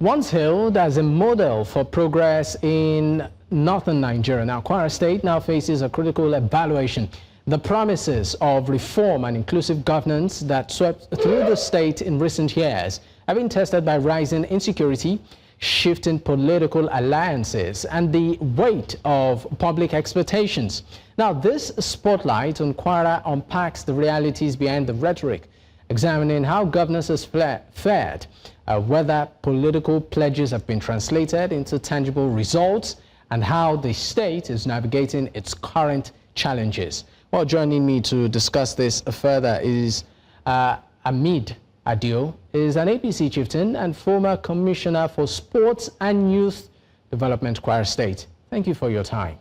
Once hailed as a model for progress in northern Nigeria, now Kwara State now faces a critical evaluation. The promises of reform and inclusive governance that swept through the state in recent years have been tested by rising insecurity, shifting political alliances, and the weight of public expectations. Now, this spotlight on Kwara unpacks the realities behind the rhetoric, examining how governance has fared, whether political pledges have been translated into tangible results, and how the state is navigating its current challenges. Well, joining me to discuss this further is Hameed Adio, is an APC Chieftain and former Commissioner for Sports and Youth Development, Kwara State. Thank you for your time.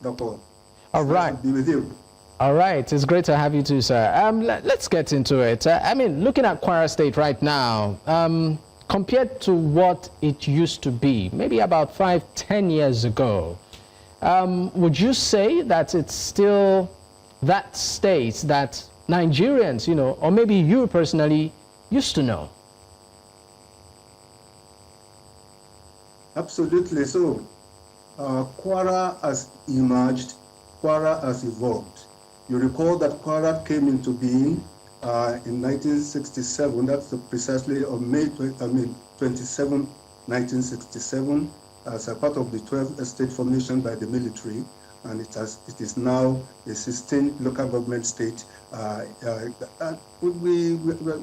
Doctor. All right. Nice to be with you. All right. It's great to have you too, sir. Let's get into it. I mean, looking at Kwara State right now, compared to what it used to be, maybe about 5-10 years ago, would you say that it's still that state that Nigerians, or maybe you personally used to know? Absolutely so. Kwara has emerged, Kwara has evolved. You recall that Kwara came into being in 1967. That's precisely on May 27, 1967, as a part of the 12th state formation by the military, and it is now a 16 local government state. We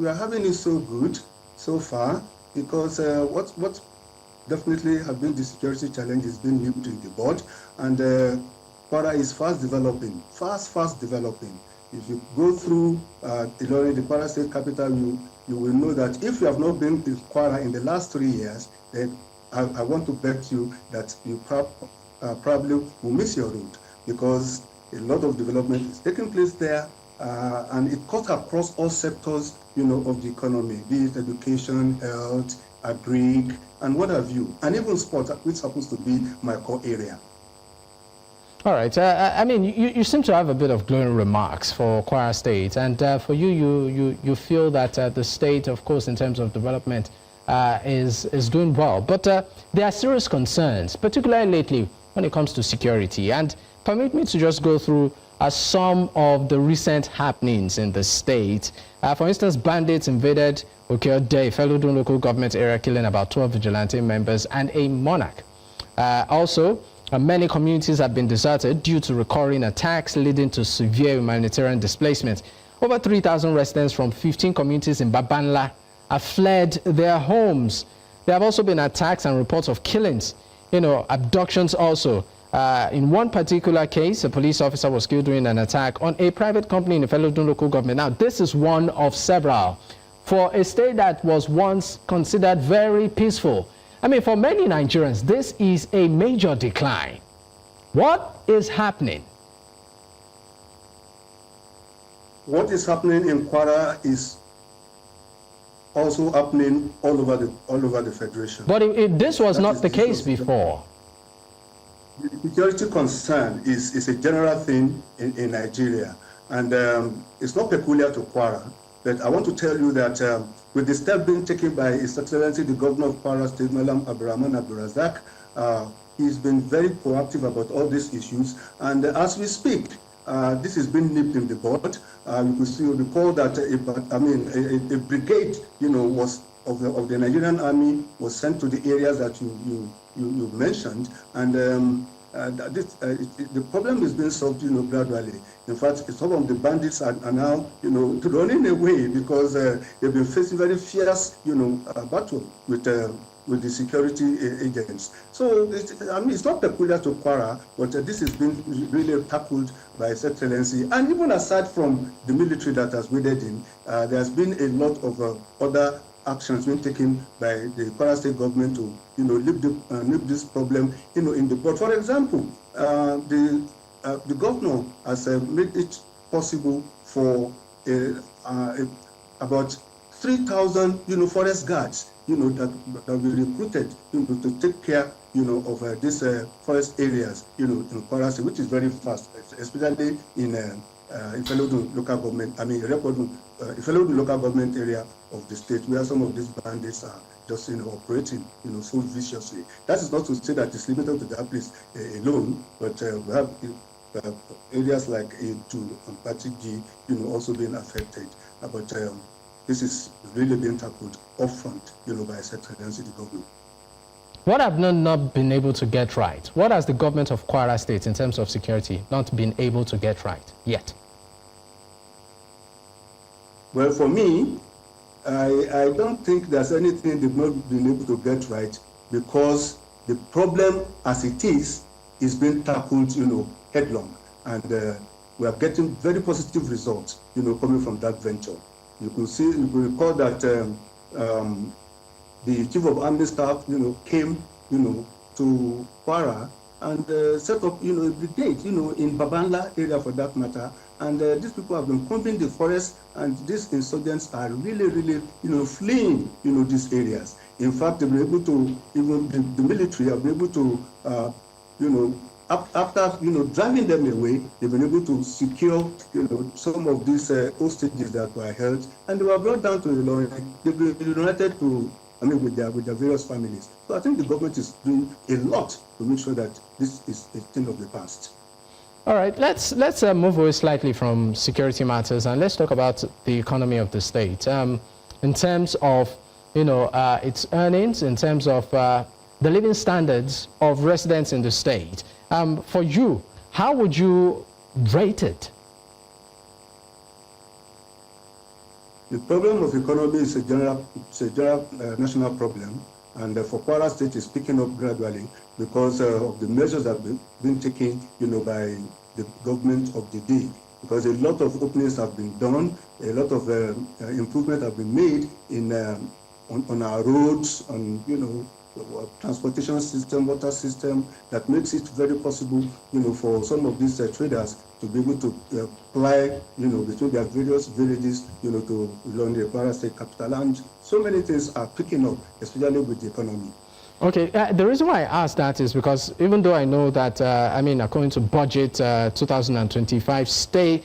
are having it so good so far because what definitely have been the security challenge is being nipped in the bud, and Kwara is fast developing, fast developing. If you go through the Kwara State capital, you will know that if you have not been in Kwara in the last 3 years, then I want to bet you that you probably will miss your route, because a lot of development is taking place there, and it cuts across all sectors, of the economy, be it education, health, agri, and what have you, and even sport, which happens to be my core area. All right. I mean, you seem to have a bit of glowing remarks for Kwara State, and for you feel that the state, of course, in terms of development, is doing well. But there are serious concerns, particularly lately when it comes to security. And permit me to just go through some of the recent happenings in the state. For instance, bandits invaded Okeode, fellow local government area, killing about 12 vigilante members and a monarch. Also, many communities have been deserted due to recurring attacks, leading to severe humanitarian displacement. Over 3,000 residents from 15 communities in Babanla have fled their homes. There have also been attacks and reports of killings, abductions also. In one particular case, a police officer was killed during an attack on a private company in the fellow local government. Now, this is one of several for a state that was once considered very peaceful. I mean, for many Nigerians, this is a major decline. What is happening? What is happening in Kwara is also happening all over the federation. But this was not the case before. The security concern is a general thing in Nigeria, and it's not peculiar to Kwara. But I want to tell you that with the step being taken by His Excellency the Governor of Kwara State, Malam Abdurrahman Abdurazak, he's been very proactive about all these issues. And as we speak, this has been nipped in the bud. You could still recall that a brigade, was of the Nigerian Army was sent to the areas that you mentioned, and the problem is being solved, gradually. In fact, some of the bandits are now, running away because they've been facing very fierce, battle with the security agents. So, it's not peculiar to Kwara, but this has been really tackled by His Excellency. And even aside from the military that has waded in, there has been a lot of other actions being taken by the Kwara State government to, nip this problem, in the bud. For example, the governor has made it possible for about 3,000, forest guards, that will be recruited, to take care, of these forest areas, in Kwara State, which is very fast, especially in Ifelodun local government, Ifelodun local government area of the state, where some of these bandits are just operating so viciously. That is not to say that it's limited to that place alone, but we have areas like A2 and Patigi, also being affected. But this is really being tackled upfront, by Secretary and City government. What have not been able to get right? What has the government of Kwara State, in terms of security, not been able to get right yet? Well, for me, I don't think there's anything they've not been able to get right, because the problem as it is being tackled, headlong. And we are getting very positive results, coming from that venture. You could recall that the Chief of Army Staff, came, to Kwara and set up, a brigade, in Babangla area for that matter. And these people have been combing the forest, and these insurgents are really, really, fleeing, these areas. In fact, they've been able to, even the military have been able to, after, driving them away, they've been able to secure, some of these hostages that were held, and they were brought down to Ilorin. They've been reunited to, with their various families. So I think the government is doing a lot to make sure that this is a thing of the past. All right, let's move away slightly from security matters, and let's talk about the economy of the state. In terms of, its earnings, in terms of the living standards of residents in the state. For you, how would you rate it? The problem of economy is a general national problem, and for Kwara State is picking up gradually because of the measures that have been taken, by the government of the day. Because a lot of openings have been done, a lot of improvement have been made in on our roads, on transportation system, water system, that makes it very possible, for some of these traders to be able to fly, between their various villages, to London, Kwara State capital. And so many things are picking up, especially with the economy. Okay, the reason why I asked that is because even though I know that, according to budget 2025 State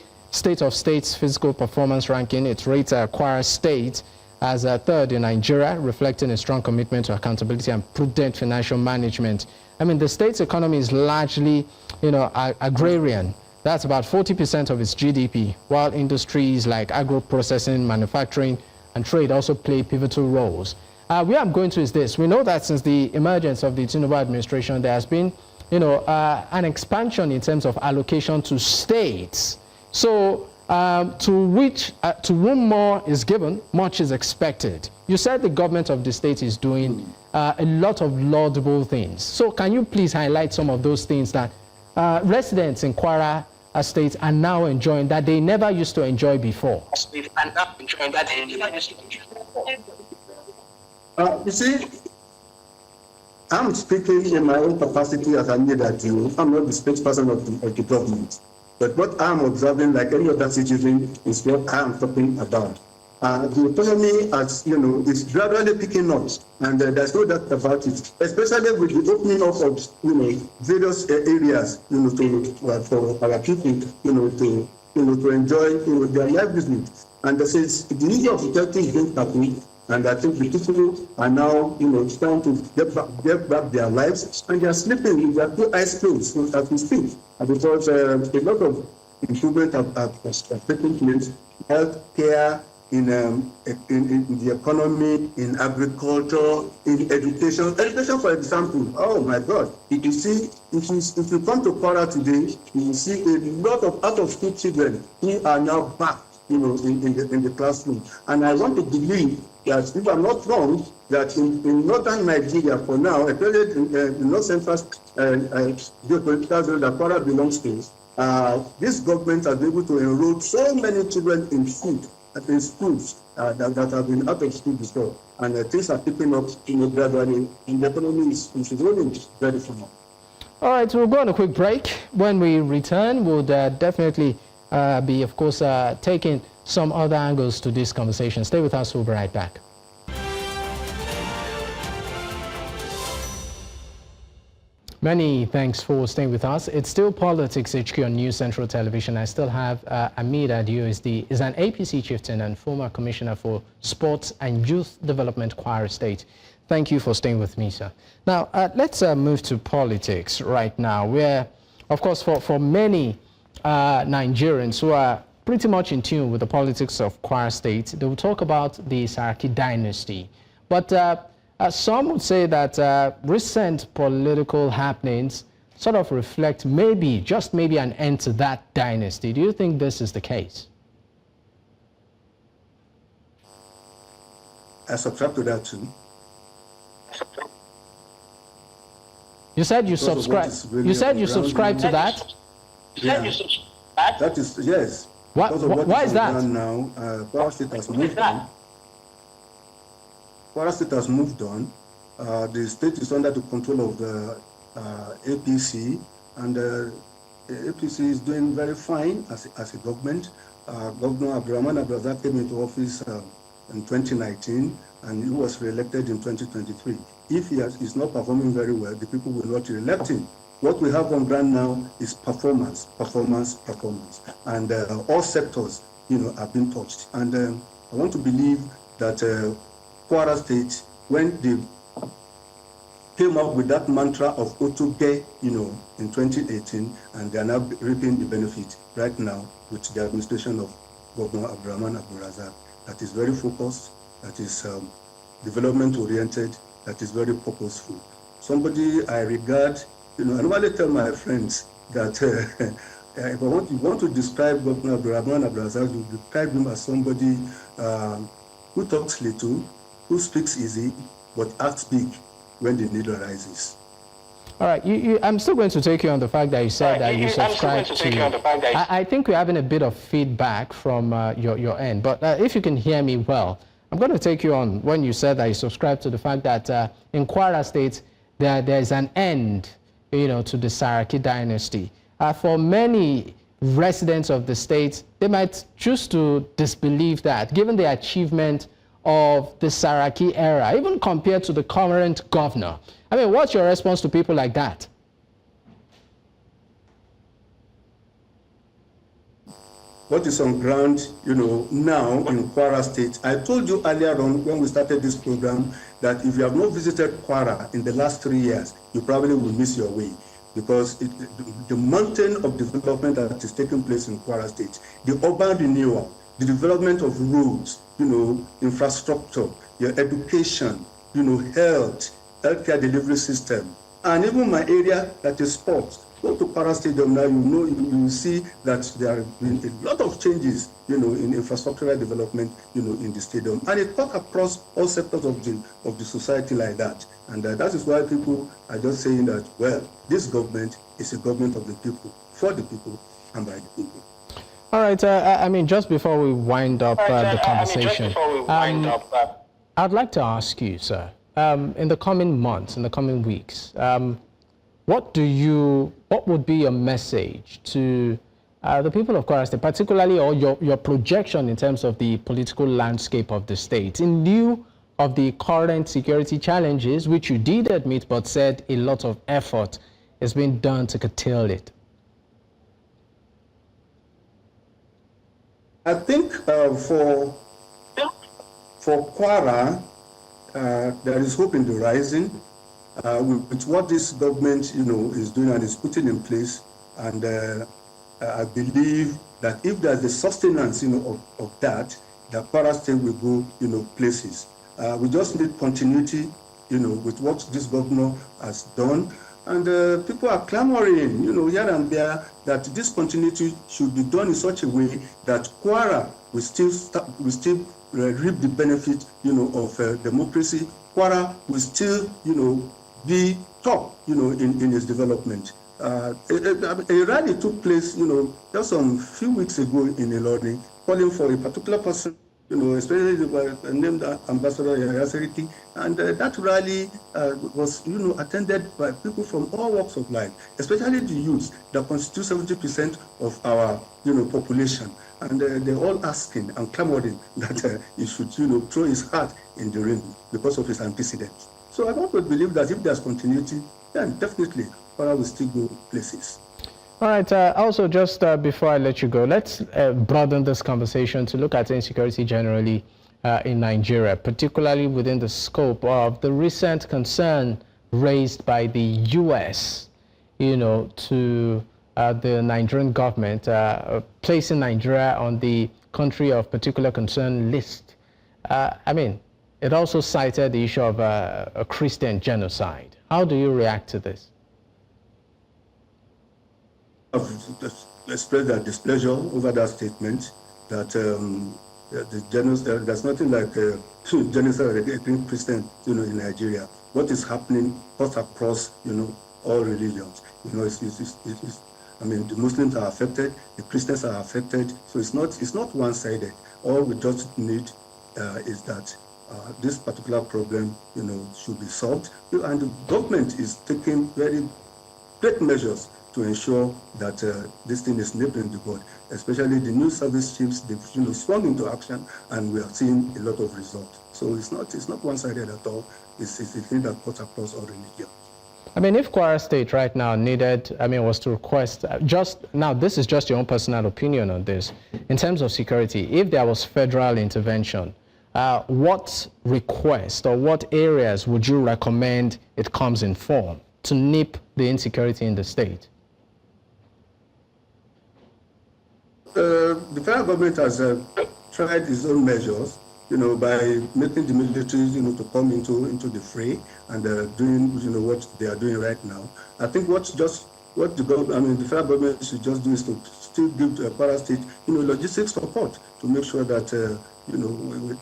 of States Physical Performance Ranking, it rates Kwara State as a third in Nigeria, reflecting a strong commitment to accountability and prudent financial management. The state's economy is largely, agrarian. That's about 40% of its GDP, while industries like agro-processing, manufacturing, and trade also play pivotal roles. Where I'm going to is this. We know that since the emergence of the Tinubu administration, there has been, an expansion in terms of allocation to states. So, to whom more is given, much is expected. You said the government of the state is doing a lot of laudable things. So can you please highlight some of those things that residents in Kwara State are now enjoying that they never used to enjoy before? You see, I'm speaking in my own capacity as Hameed Adio. I'm not the spokesperson of the government. But what I'm observing, like any other citizen, is what I'm talking about. The economy, as is gradually picking up, and there's no doubt about it. Especially with the opening up of various areas, for our people, to enjoy their livelihood. And this is the issue of security is being tackled. And I think the people are now, trying to get back their lives, and they are sleeping in their two eyes closed as we speak. And because a lot of improvement have taken place, healthcare, in the economy, in agriculture, in education. Education, for example, oh my God, if you come to Kwara today, you will see a lot of out-of-school children who are now back, in the classroom. And I want to believe that, if I'm not wrong, that in northern Nigeria for now, especially in the north central geopolitical zone that Kwara belongs to, this government has been able to enroll so many children in schools that have been out of school before. And things are picking up gradually, and the economy is rolling very fast. All right, we'll go on a quick break. When we return, we'll definitely be, of course, taking some other angles to this conversation. Stay with us, we'll be right back. Many thanks for staying with us. It's still Politics HQ on News Central Television. I still have Hameed Adio, is an APC Chieftain and former Commissioner for Sports and Youth Development, Kwara State. Thank you for staying with me, sir. Now, let's move to politics right now, where, of course, for many Nigerians who are pretty much in tune with the politics of Kwara State, they will talk about the Saraki dynasty. But some would say that recent political happenings sort of reflect maybe, just maybe, an end to that dynasty. Do you think this is the case? I subscribe to that too. You said you subscribe. You said you subscribe to that. Yeah. That is, yes. Why is that? Now, Kwara State has moved on. Kwara State has moved on. The state is under the control of the APC, and the APC is doing very fine as a government. Governor Abdurrahman Abdulrazak came into office in 2019, and he was re-elected in 2023. If he is not performing very well, the people will not re-elect him. What we have on ground now is performance, and all sectors, have been touched. And I want to believe that Kwara State, when they came up with that mantra of Otoge, in 2018, and they are now reaping the benefit right now with the administration of Governor Abdurrahman Abdulrazak. That is very focused, that is development-oriented, that is very purposeful. Somebody I regard, I normally tell my friends that if you want to describe Governor Abdurrahman Abdulrazak, you describe him as somebody who talks little, who speaks easy, but acts big when the need arises. All right, I'm still going to take you on the fact that you said that you subscribe to. I think we're having a bit of feedback from your end, but if you can hear me well, I'm going to take you on when you said that you subscribe to the fact that in Kwara State there's an end, to the Saraki dynasty. For many residents of the state, they might choose to disbelieve that, given the achievement of the Saraki era, even compared to the current governor. I mean, what's your response to people like that? What is on ground, now in Kwara State? I told you earlier on when we started this program that if you have not visited Kwara in the last 3 years, you probably will miss your way, because the mountain of development that is taking place in Kwara State, the urban renewal, the development of roads, infrastructure, your education, healthcare delivery system, and even my area that is sports. Go to Kwara Stadium now, you will see that there have been a lot of changes, in infrastructural development, in the stadium. And it cuts across all sectors of the society like that. And that is why people are just saying that, well, this government is a government of the people, for the people, and by the people. All right, just before we wind up the conversation, I'd like to ask you, sir, in the coming months, in the coming weeks, what would be your message to the people of Kwara State, particularly, or your projection in terms of the political landscape of the state, in lieu of the current security challenges, which you did admit, but said a lot of effort is being done to curtail it? I think for Kwara, there is hope in the rising with what this government, is doing and is putting in place. And I believe that if there's a sustenance, of that Kwara State will go, places. We just need continuity, with what this governor has done. And people are clamoring, here and there, that this continuity should be done in such a way that Kwara will still reap the benefit, of democracy. Kwara will still, be top, in its development. A rally took place, just some few weeks ago in Ilorin, calling for a particular person, especially the named Ambassador Insecurity, and that rally was, attended by people from all walks of life, especially the youth that constitute 70% of our, population, and they're all asking and clamoring that he should, throw his heart in the ring because of his antecedents. So I want to believe that if there's continuity, then definitely Kwara will still go places. All right. Also, just before I let you go, let's broaden this conversation to look at insecurity generally in Nigeria, particularly within the scope of the recent concern raised by the U.S., to the Nigerian government, placing Nigeria on the country of particular concern list. It also cited the issue of a Christian genocide. How do you react to this? I've expressed that displeasure over that statement, that the genocide, there's nothing like genocide against Christians, in Nigeria. What is happening cuts across, all religions. The Muslims are affected, the Christians are affected, so it's not one-sided. All we just need is that this particular problem, should be solved, and the government is taking very great measures to ensure that this thing is nipped in the bud. Especially the new service chiefs, they've swung into action, and we are seeing a lot of results. So it's not one-sided at all. It's a thing that cuts across all religions. If Kwara State right now was to request, this is just your own personal opinion on this, in terms of security, if there was federal intervention, what request or what areas would you recommend it comes in form to nip the insecurity in the state? The federal government has tried its own measures, by making the military, to come into the fray and doing, what they are doing right now. I think the federal government should just do is to still give Kwara State, logistics support to make sure that,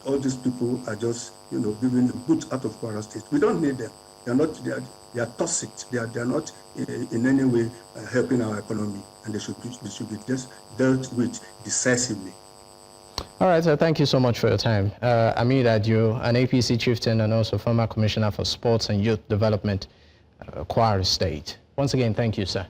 all these people are just, giving the boot out of Kwara State. We don't need them. They are toxic. They are not in any way helping our economy, and they should be just dealt with decisively. All right, so thank you so much for your time. Hameed Adio, an APC Chieftain and also former Commissioner for Sports and Youth Development, Kwara State. Once again, thank you, sir.